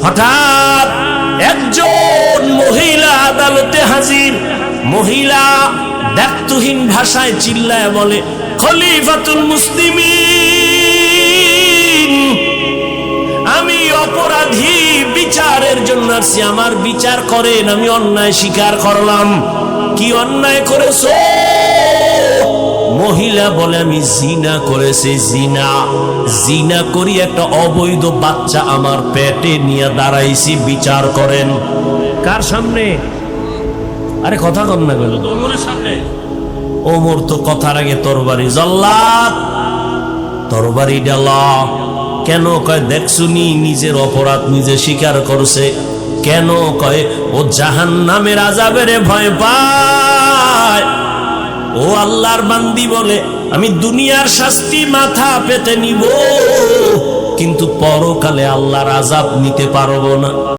হঠাৎ একজন মহিলা আদালতে হাজির। মহিলা দায়িত্বহীন ভাষায় চিল্লায় বলে, খলিফাতুল মুসলিমিন, আমি অপরাধী, বিচারের জন্য আসছি, আমার বিচার করেন, আমি অন্যায় স্বীকার করলাম। কি অন্যায় করেছো? মহিলা বলে, আমি জিনা করেছি। জিনা করি একটা অবৈধ বাচ্চা আমার পেটে নিয়ে দাঁড়াইছি, বিচার করেন। কার সামনে? আরে কথা কন না গেল, ওমরের সামনে। ওমর তো কথার আগে তরবারি, জল্লাদ তরবারি ডালা। কেন? কয় দেখছুনি নিজের অপরাধ নিজে স্বীকার করছে। কেন? কয় ও জাহান্নামের আযাবের ভয় পায়। ও আল্লাহর বান্দি বলে, আমি দুনিয়ার শাস্তি মাথা পেতে নিব, কিন্তু পরকালে আল্লাহর আযাব নিতে পারবো না।